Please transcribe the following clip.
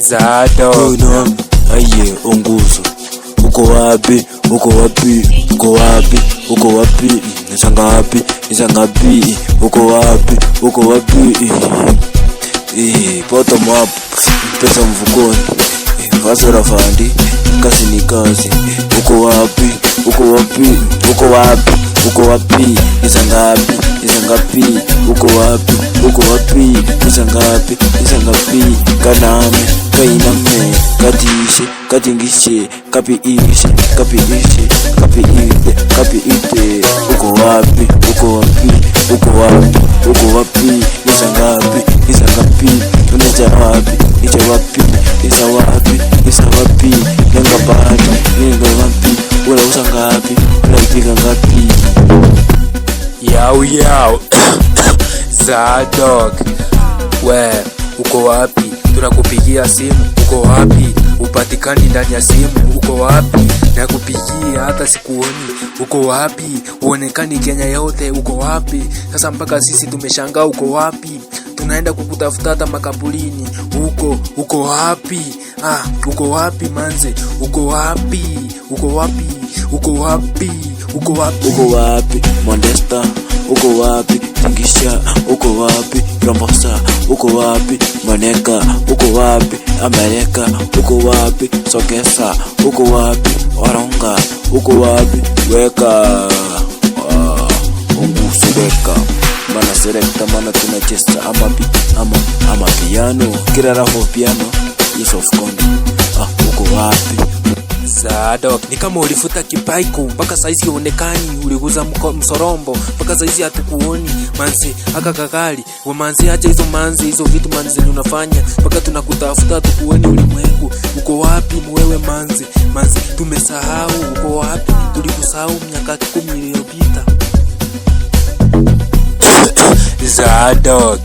Zadok. Aye, onguzo. Uko wapi? Uko wapi? Uko wapi? Uko wapi? Nisangapi? Nisangapi? Uko wapi? Uko wapi? Bottom up, pesa mfukoni. Vazo rafandi, kazi ni kazi. Uko wapi? Uko wapi? Uko wapi? Uko wapi? Nisangapi? Nisangapi? Uko wapi? Uko wapi? Nisangapi? Nisangapi? Kaname, kainame, katishe, katingishe, kapiishe, kapiishe, kapiite, kapiite. Uko wapi? Uko wapi? Uko wapi? Uko wapi? Nisangapi? Nisangapi? Unija wapi? Nija wapi? Nija wapi? Nija wapi? Nenga bado, nenga wapi? Ula usangapi? Ula ipiga ngapi? Yao Zadok, we uko wapi? Tunakupigia simu, uko wapi? Upatikani ndani ya simu, uko wapi? Nakupigia hata sikuoni, uko wapi? Uonekani Kenya yote, uko wapi? Sasa mpaka sisi tumeshangaa, uko wapi? Tunaenda kukutafuta hata makaburini, uko wapi? Uko wapi manze? Uko wapi? Uko wapi? Uko wapi? Uko wapi? Uko wapi? Modesta, uko wapi? Tingisha, uko wapi? Rambosa, uko wapi? Maneka, uko wapi? Amerika, uko wapi? Sokesa, uko wapi? Waronga, uko wapi? Weka, ungusu weka. Mana selecta, mana tunacheza ama piano. Kira rafo piano, yes of course. Uko wapi? Zadok, ni kama ulifuta kipaiko mpaka saizi uonekani, uliguza msorombo mpaka saizi hatukuoni manzi. Aka kakali wa manzi, acha hizo manzi, hizo vitu manzi unafanya mpaka tunakutafuta hatukuoni ulimwengu. Uko wapi mwewe manzi? Manzi tumesahau, uko wapi? Tulikusahau miaka 10 iliyopita. Zadok.